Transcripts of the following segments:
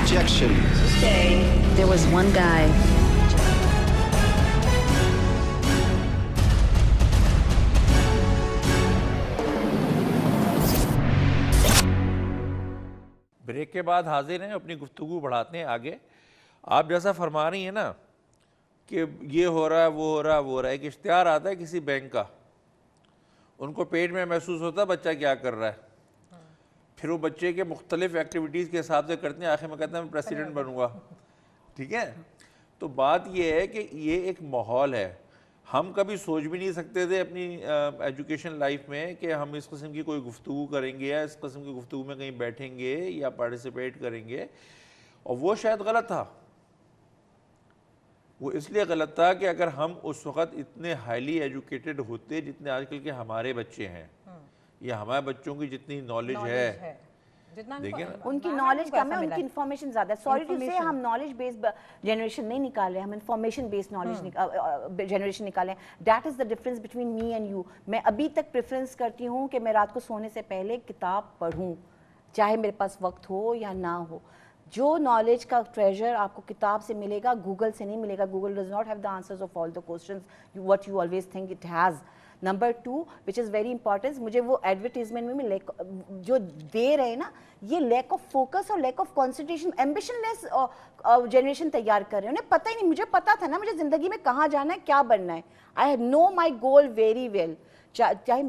Objection. There was one guy. Break کے بعد حاضر ہیں، اپنی گفتگو بڑھاتے ہیں آگے. آپ جیسا فرما رہی ہیں نا کہ یہ ہو رہا ہے، وہ ہو رہا ہے، وہ ہو رہا ہے. ایک اشتہار آتا ہے کسی بینک کا، ان کو پیٹ میں محسوس ہوتا ہے بچہ کیا کر رہا ہے، پھر وہ بچے کے مختلف ایکٹیویٹیز کے حساب سے کرتے ہیں، آخر میں کہتے ہیں میں پریسیڈنٹ بنوں گا. ٹھیک ہے، تو بات یہ ہے کہ یہ ایک ماحول ہے. ہم کبھی سوچ بھی نہیں سکتے تھے اپنی ایجوکیشن لائف میں کہ ہم اس قسم کی کوئی گفتگو کریں گے یا اس قسم کی گفتگو میں کہیں بیٹھیں گے یا پارٹیسپیٹ کریں گے. اور وہ شاید غلط تھا. وہ اس لیے غلط تھا کہ اگر ہم اس وقت اتنے ہائیلی ایجوکیٹڈ ہوتے جتنے آج کل کے ہمارے بچے ہیں یا ہمارے بچوں کی جتنی نالج ہے، دیکھیں ان کی نالج کم ہے، ان کی انفارمیشن زیادہ ہے. سوری ٹو سے ہم نالج بیسڈ جنریشن نہیں نکال رہے، ہم انفارمیشن بیسڈ نالج جنریشن نکالیں. That is the difference between me and you. میں ابھی تک پریفرنس کرتی ہوں کہ میں رات کو سونے سے پہلے کتاب پڑھوں، چاہے میرے پاس وقت ہو یا نہ ہو. جو نالج کا ٹریجر آپ کو کتاب سے ملے گا، گوگل سے نہیں ملے گا. Google does not have the answers of all the questions what you always think it has. Number 2 which is very important, مجھے وہ ایڈورٹیزمنٹ میں جو دے رہے ہیں نا، یہ لیک آف فوکس اور lack of concentration, ambition less generation تیار کر رہے ہیں. انہیں پتہ ہی نہیں. مجھے پتا تھا نا مجھے زندگی میں کہاں جانا ہے، کیا بننا ہے. I have know my goal very well. چاہے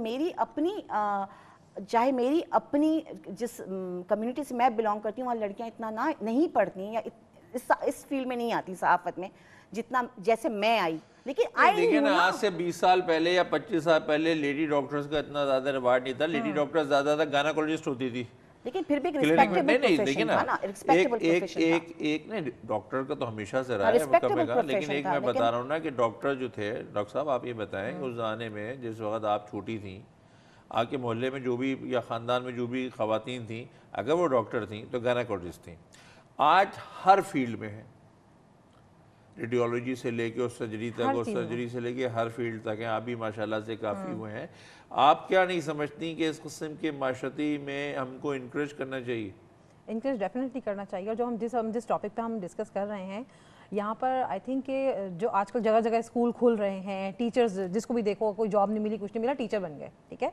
میری اپنی جس کمیونٹی سے میں بلانگ کرتی ہوں وہاں لڑکیاں اتنا نہیں پڑھتی ہیں یا اس فیلڈ میں نہیں آتی صحافت میں جتنا جیسے میں آئی. لیکن دیکھیں نا، آج سے 20 سال پہلے یا 25 سال پہلے لیڈی ڈاکٹرز کا اتنا زیادہ ریوارڈ نہیں تھا. لیڈی ڈاکٹر زیادہ تر گائناکولوجسٹ ہوتی تھی. لیکن پھر بھی ریسپیکٹیبل پروفیشن تھا نا، ریسپیکٹیبل پروفیشن تھا. ایک نے ڈاکٹر کا تو ہمیشہ سے رہا ہے کم از کم، لیکن ایک میں بتا رہا ہوں نا کہ ڈاکٹر جو تھے، ڈاکٹر صاحب آپ یہ بتائیں کہ اس زمانے میں جس وقت آپ چھوٹی تھیں، آپ کے محلے میں جو بھی یا خاندان میں جو بھی خواتین تھیں، اگر وہ ڈاکٹر تھیں تو گائناکولوجسٹ تھیں. آج ہر فیلڈ میں ہیں، ریڈیولوجی سے لے کے اس سرجری تک، اور سرجری سے لے کے ہر فیلڈ تک ہیں. آپ بھی ماشاءاللہ سے کافی ہوئے ہیں. آپ کیا نہیں سمجھتی کہ اس قسم کے معاشرتی میں ہم کو انکریج کرنا چاہیے؟ انکریج ڈیفینیٹلی کرنا چاہیے. اور جو ہم جس ٹاپک پہ ہم ڈسکس کر رہے ہیں یہاں پر، آئی تھنک کہ جو آج کل جگہ جگہ اسکول کھل رہے ہیں، ٹیچرز جس کو بھی دیکھو کوئی جاب نہیں ملی، کچھ نہیں ملا، ٹیچر بن گئے. ٹھیک ہے،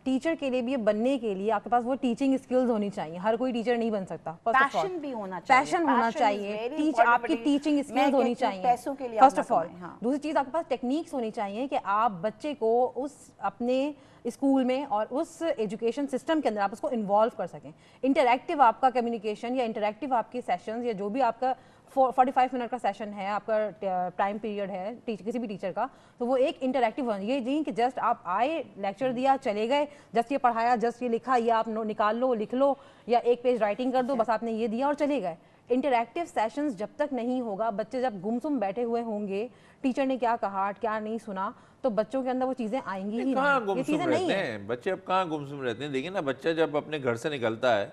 ٹیچر کے لیے بھی بننے کے لیے آپ کے پاس وہ ٹیچنگ اسکلز ہونی چاہیے. ہر کوئی ٹیچر نہیں بن سکتا. پیشن بھی ہونا چاہیے، پیشن ہونا چاہیے، آپ کی ٹیچنگ اسکلز ہونی چاہیے فرسٹ آف آل. دوسری چیز آپ کے پاس ٹیکنیکس ہونی چاہیے کہ آپ بچے کو اس اپنے اسکول میں اور اس ایجوکیشن سسٹم کے اندر آپ اس کو انوالو کر سکیں. انٹریکٹیو آپ کا کمیونیکیشن یا انٹریکٹیو آپ کے سیشنز یا جو بھی آپ کا 45 منٹ کا سیشن ہے، آپ کا ٹائم پیریڈ ہے کسی بھی ٹیچر کا، تو وہ ایک انٹریکٹیو ہونا. یہ نہیں کہ جسٹ آپ آئے، لیکچر دیا، چلے گئے، جسٹ یہ پڑھایا، جسٹ یہ لکھا، یا آپ نکال لو لکھ لو، یا ایک پیج رائٹنگ کر دو، بس آپ نے یہ دیا اور چلے گئے. انٹریکٹیو سیشنز جب تک نہیں ہوگا، بچے جب گمسم بیٹھے ہوئے ہوں گے، ٹیچر نے کیا کہا کیا نہیں سنا، تو بچوں کے اندر وہ چیزیں آئیں گی ہی نہیں. یہ چیزیں نہیں ہیں. بچے اب کہاں گمسم رہتے ہیں؟ دیکھیں نا، بچہ جب اپنے گھر سے نکلتا ہے،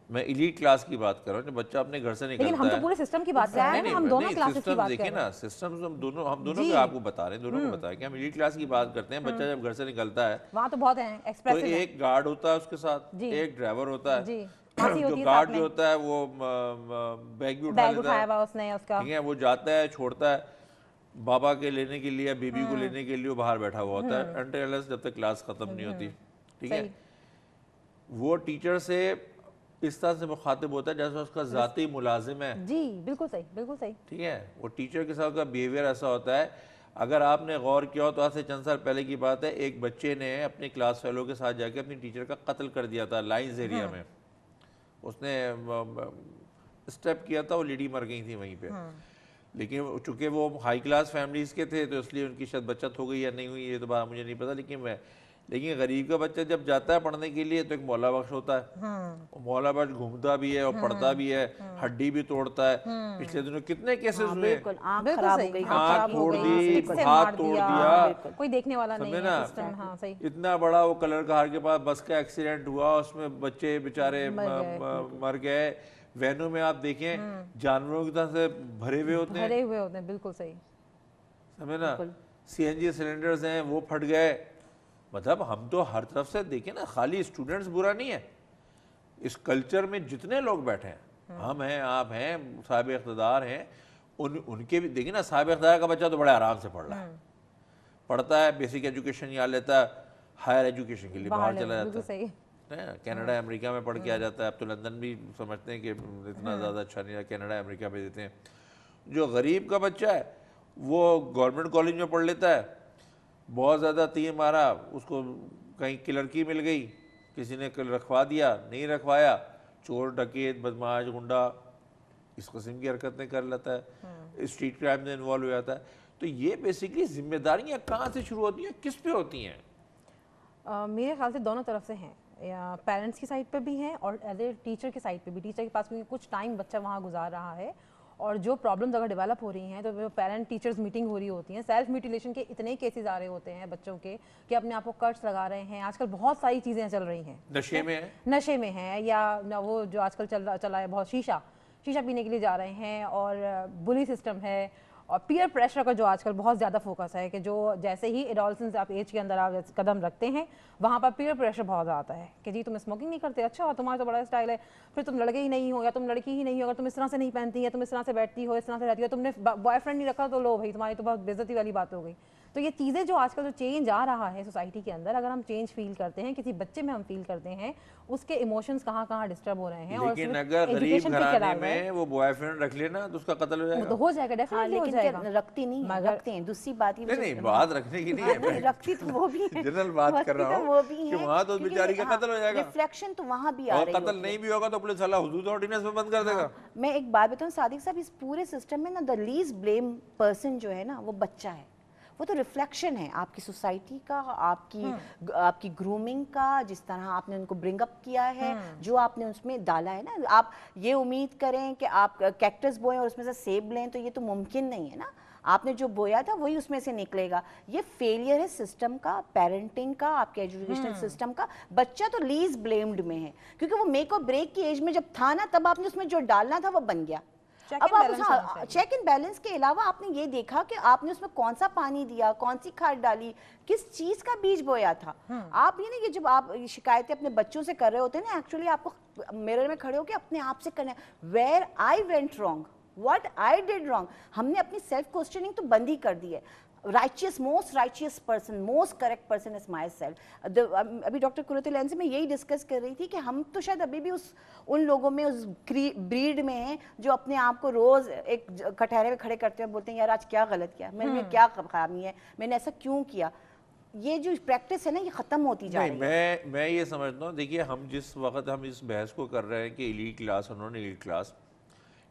میں ایلیٹ کلاس کی بات کر رہا ہوں، جب بچہ اپنے گھر سے نکلتا ہے، لیکن ہم تو پورے سسٹم کی بات کر رہے ہیں، ہم دونوں کلاسز کی بات کر رہے ہیں. دیکھیں نا، سسٹم ہم دونوں کو آپ کو بتا رہے ہیں، دونوں کو بتایا کہ ہم ایلیٹ کلاس کی بات کرتے ہیں. بچہ جب گھر سے نکلتا ہے وہاں تو بہت ہیں تو ایکسپریسو ہیں. ایک گارڈ ہوتا ہے اس کے ساتھ، ایک ڈرائیور ہوتا ہے. جو جو گارڈ جو ہوتا ہے وہ بیگ بھی اٹھا لیتا ہے، اس نے اس کا، ٹھیک ہے، وہ جاتا ہے، چھوڑتا ہے بابا کے لینے کے لیے، بیبی کو لینے کے لیے وہ باہر بیٹھا ہوا ہوتا ہے انٹل جب تک کلاس ختم نہیں ہوتی. ٹھیک ہے، وہ ٹیچر سے اس طرح سے مخاطب ہوتا ہے جیسے اس کا ذاتی ملازم ہے. جی بالکل صحیح، بالکل صحیح. ٹھیک ہے، وہ ٹیچر کے ساتھ کا بیہیویئر ایسا ہوتا ہے. اگر آپ نے غور کیا ہو تو آج سے چند سال پہلے کی بات ہے، ایک بچے نے اپنی کلاس فیلو کے ساتھ جا کے اپنی ٹیچر کا قتل کر دیا تھا لائنز ایریا میں. اس نے اسٹیپ کیا تھا، وہ لیڈی مر گئی تھی وہیں پہ. لیکن چونکہ وہ ہائی کلاس فیملیز کے تھے تو اس لیے ان کی شاید بچت ہو گئی یا نہیں ہوئی، یہ تو بات مجھے نہیں پتا. لیکن غریب کا بچہ جب جاتا ہے پڑھنے کے لیے تو ایک مولا بخش ہوتا ہے. مولا بخش گھومتا بھی ہے اور پڑھتا بھی ہے، ہڈی بھی توڑتا ہے. پچھلے دنوں کتنے کیسز ہوئے، آنکھ خراب ہو گئی، آنکھ توڑ دی، ہاتھ توڑ دیا، کوئی دیکھنے والا نہیں ہے سسٹم. ہاں صحیح. اتنا بڑا وہ کلر کہار کے پاس بس کا ایکسیڈنٹ ہوا، اس میں بچے بیچارے مر گئے. وینوں میں آپ دیکھیں جانوروں کی طرح سے بھرے ہوئے ہوتے ہیں. بالکل صحیح، سمجھے نا. سی این جی سلنڈرز ہیں وہ پھٹ گئے. مطلب ہم تو ہر طرف سے دیکھیں نا، خالی اسٹوڈنٹس برا نہیں ہے، اس کلچر میں جتنے لوگ بیٹھے ہیں ہم ہیں, آپ ہیں, صاحب اقتدار ہیں, ان کے بھی دیکھیں نا, صاحب اقتدار کا بچہ تو بڑے آرام سے پڑھ رہا ہے, پڑھتا ہے, بیسک ایجوکیشن یہاں لیتا ہے, ہائر ایجوکیشن کے لیے باہر چلا جاتا ہے, کینیڈا امریکہ میں پڑھ کے آ جاتا ہے. اب تو لندن بھی سمجھتے ہیں کہ اتنا زیادہ اچھا نہیں ہے, کینیڈا امریکہ بھیج دیتے ہیں. جو غریب کا بچہ ہے وہ گورنمنٹ کالج میں پڑھ لیتا ہے, بہت زیادہ تیر مارا, اس کو کہیں کی لڑکی مل گئی, کسی نے رکھوا دیا, نہیں رکھوایا, چور ڈکیت بدماش گنڈا اس قسم کی حرکتیں کر لیتا ہے, اسٹریٹ کرائم میں انوالو ہو جاتا ہے. تو یہ بیسکلی ذمہ داریاں کہاں سے شروع ہوتی ہیں, کس پہ ہوتی ہیں؟ میرے خیال سے دونوں طرف سے ہیں, پیرنٹس کی سائڈ پہ بھی ہیں اور ایز اے ٹیچر کی سائڈ پہ بھی. ٹیچر کے پاس کیونکہ کچھ ٹائم بچہ وہاں گزار رہا ہے اور جو پرابلمز اگر ڈیولپ ہو رہی ہیں تو پیرنٹ ٹیچرز میٹنگ ہو رہی ہوتی ہیں, سیلف میوٹیلیشن کے اتنے کیسز آ رہے ہوتے ہیں بچوں کے کہ اپنے آپ کو کٹس لگا رہے ہیں. آج کل بہت ساری چیزیں چل رہی ہیں, نشے میں ہیں, یا وہ جو آج کل چلا ہے بہت شیشہ پینے کے لیے جا رہے ہیں, اور بلی سسٹم ہے, اور پیئر پریشر کا جو آج کل بہت زیادہ فوکس ہے کہ جو جیسے ہی ایڈولسنس آپ ایج کے اندر آپ قدم رکھتے ہیں وہاں پر پیئر پریشر بہت آتا ہے کہ جی تم اسموکنگ نہیں کرتے, اچھا تمہارا تو بڑا اسٹائل ہے, پھر تم لڑکے ہی نہیں ہو یا تم لڑکی ہی نہیں ہو, اگر تم اس طرح سے نہیں پہنتی ہے, تم اس طرح سے بیٹھتی ہو, اس طرح سے رہتی ہو, تم نے بوائے فرینڈ نہیں رکھا تو لو بھائی تمہاری تو بہت بے عزتی والی بات ہو گئی. تو یہ چیزیں جو آج کل جو چینج آ رہا ہے سوسائٹی کے اندر, اگر ہم چینج فیل کرتے ہیں, کسی بچے میں ہم فیل کرتے ہیں اس کے ایموشنز کہاں کہاں ڈسٹرب ہو رہے ہیں. لیکن اگر غریب گھرانے میں وہ بوائے فرینڈ رکھ لینا تو اس کا قتل ہو جائے گا. تو ہو جائے گا, ڈیفینیٹلی ہو جائے گا. رکھتی نہیں ہے, رکھتے ہیں, دوسری بات یہ نہیں بات رکھنے کی نہیں ہے, رکھتی تو وہ بھی ہے, جنرل بات کر رہا ہوں کہ وہاں تو بیچاری کا قتل ہو جائے گا, ریفلیکشن تو وہاں بھی آ رہی ہے. اور قتل نہیں بھی ہوگا تو پولیس والا حدود آرڈیننس میں بند کر دے گا. میں ایک بات بتاؤں صادق صاحب, اس پورے سسٹم میں نا دا لیسٹ بلیم پرسن جو ہے نا وہ بچہ ہے. وہ تو ریفلیکشن ہے آپ کی سوسائٹی کا, آپ کی گرومنگ کا, جس طرح آپ نے ان کو برنگ اپ کیا ہے, جو آپ نے اس میں ڈالا ہے نا. آپ یہ امید کریں کہ آپ کیکٹس بوئیں اور اس میں سے سیب لیں تو یہ تو ممکن نہیں ہے نا. آپ نے جو بویا تھا وہی اس میں سے نکلے گا. یہ فیلئر ہے سسٹم کا, پیرنٹنگ کا, آپ کے ایجوکیشنل سسٹم کا. بچہ تو لیسٹ بلیمڈ میں ہے کیونکہ وہ میک اور بریک کی ایج میں جب تھا نا تب آپ نے اس میں جو ڈالنا تھا وہ بن گیا. اب آپ چیک اینڈ بیلنس کے علاوہ آپ نے یہ دیکھا کہ آپ نے اس میں کون سا پانی دیا, کون سی کھاد ڈالی, کس چیز کا بیج بویا تھا. آپ یہ نہیں کہ جب آپ شکایتیں اپنے بچوں سے کر رہے ہوتے ہیں نا, ایکچولی آپ کو میرر میں کھڑے ہو کے اپنے آپ سے کرنا ہے, where I went wrong, what I did wrong. ہم نے اپنی سیلف کوسچننگ تو بند ہی کر دی ہے. Most رائچیس person, most correct person is my self. ابھی ڈاکٹر قرۃ العین سے میں یہی ڈسکس کر رہی تھی کہ ہم تو شاید ابھی بھی ان لوگوں میں, اس بریڈ میں ہیں جو اپنے آپ کو روز ایک کٹہرے میں کھڑے کرتے ہیں, بولتے ہیں یار آج کیا غلط کیا, میں نے کیا خامی ہے, میں نے ایسا کیوں کیا. یہ جو پریکٹس ہے نا یہ ختم ہوتی جا رہی ہے. میں یہ سمجھتا ہوں, دیکھیے ہم جس وقت ہم اس بحث کو کر رہے ہیں کہ ایلیٹ کلاس اور نان ایلیٹ کلاس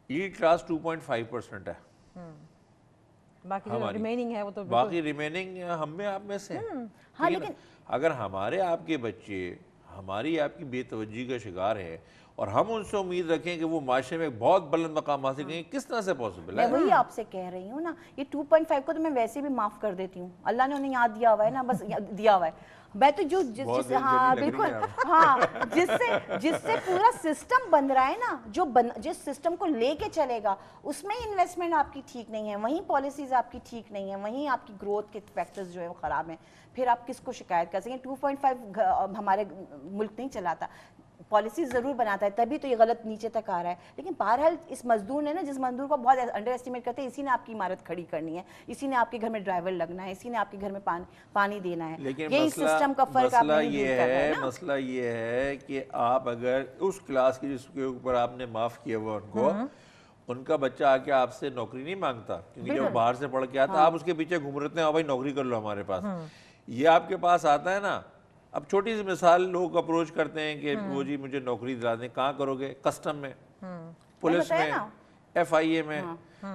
2.5% ہے, باقی ریمیننگ ہے وہ تو باقی ریمیننگ ہم میں آپ میں سے. ہاں لیکن اگر ہمارے آپ کے بچے ہماری آپ کی بے توجہی کا شکار ہے اور ہم ان سے امید رکھیں کہ وہ معاشرے میں بہت بلند مقام حاصل کریں, کس طرح سے پاسبل ہے؟ میں وہی آپ سے کہہ رہی ہوں نا, یہ 2.5 کو تو میں ویسے بھی معاف کر دیتی ہوں, اللہ نے انہیں یاد دیا ہوا ہے نا, بس دیا ہوا ہے. میں تو جو ہاں بالکل, ہاں جس سے پورا سسٹم بن رہا ہے نا, جس سسٹم کو لے کے چلے گا اس میں انویسٹمنٹ آپ کی ٹھیک نہیں ہے, وہیں پالیسیز آپ کی ٹھیک نہیں ہیں, وہیں آپ کی گروتھ کے فیکٹرز جو ہے وہ خراب ہیں. پھر آپ کس کو شکایت کر سکیں؟ 2.5 ہمارے ملک نہیں چلاتا, پالیسیز ضرور بناتا ہے, تبھی تو یہ غلط نیچے تک آ رہا ہے. لیکن بہرحال اس مزدور نے نا, جس مزدور کو بہت انڈر ایسٹیمیٹ کرتے ہیں, اسی نے آپ کی عمارت کھڑی کرنی ہے, اسی نے آپ کے گھر میں ڈرائیور لگنا ہے, اسی نے آپ کے گھر میں پانی دینا ہے. یہی سسٹم کا فرق آپ نہیں دور کر رہے ہیں نا. مسئلہ یہ ہے کہ آپ اگر اس کلاس کی جس کے اوپر آپ نے معاف کیا ہوا ان کو, ان کا بچہ آ کے آپ سے نوکری نہیں مانگتا کیونکہ جب باہر سے پڑھ کے آتا آپ اس کے پیچھے گھوم رہتے ہیں, بھائی نوکری کر لو ہمارے پاس. یہ آپ کے پاس آتا ہے نا, اب چھوٹی سی مثال, لوگ اپروچ کرتے ہیں کہ وہ جی مجھے نوکری دلا دیں, کہاں کرو گے؟ کسٹم میں, پولیس میں, FIA میں.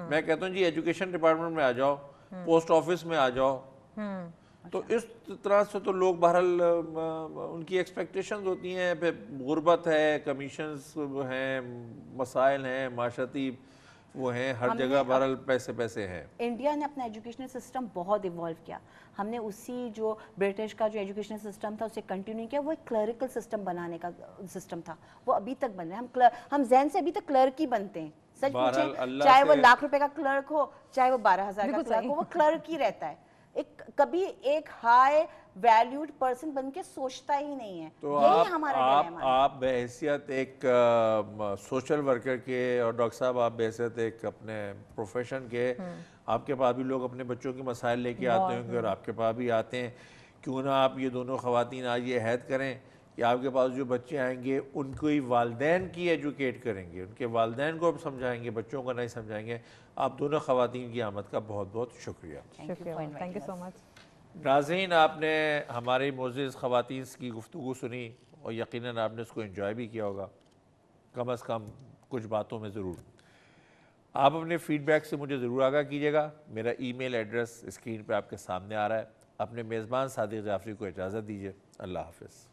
میں کہتا ہوں جی ایجوکیشن ڈپارٹمنٹ میں آ جاؤ, پوسٹ آفس میں آ جاؤ. تو اس طرح سے تو لوگ بہرحال ان کی ایکسپیکٹیشنز ہوتی ہیں, پھر غربت ہے, کمیشنز ہیں, مسائل ہیں معاشرتی وہ ہیں, ہر جگہ بہرحال پیسے ہیں. انڈیا نے اپنا ایجوکیشنل سسٹم بہت ایوالو کیا. ہم نے اسی جو برٹش کا جو ایجوکیشنل سسٹم تھا اسے کنٹینیو کیا. وہ ایک کلریکل سسٹم بنانے کا سسٹم تھا, وہ ابھی تک بن رہا ہے. ہم ذہن سے ابھی تک کلرک ہی بنتے ہیں, سچ پوچھیں, چاہے وہ 1,00,000 روپے کا کلرک ہو, چاہے وہ 12,000 کا کلرک ہو, وہ کلرک ہی رہتا ہے. کبھی ایک ہائی ویلیوڈ پرسن بن کے سوچتا ہی نہیں ہے. تو یہی ہمارا ڈیلیما ہے. آپ بحیثیت ایک سوشل ورکر کے اور ڈاکٹر صاحب آپ بحیثیت ایک اپنے پروفیشن کے, آپ کے پاس بھی لوگ اپنے بچوں کے مسائل لے کے آتے ہوں گے اور آپ کے پاس بھی آتے ہیں, کیوں نہ آپ یہ دونوں خواتین آج یہ عہد کریں کہ آپ کے پاس جو بچے آئیں گے ان کو ہی والدین کی ایجوکیٹ کریں گے, ان کے والدین کو سمجھائیں گے, بچوں کو نہیں سمجھائیں گے. آپ دونوں خواتین کی آمد کا بہت بہت شکریہ. تھینک یو سو مچ. ناظرین, آپ نے ہماری معزز خواتین کی گفتگو سنی اور یقیناً آپ نے اس کو انجوائے بھی کیا ہوگا, کم از کم کچھ باتوں میں ضرور. آپ اپنے فیڈ بیک سے مجھے ضرور آگاہ کیجیے گا. میرا ای میل ایڈریس اسکرین پہ آپ کے سامنے آ رہا ہے. اپنے میزبان صادق جعفری کو اجازت دیجیے. اللہ حافظ.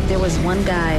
There was one guy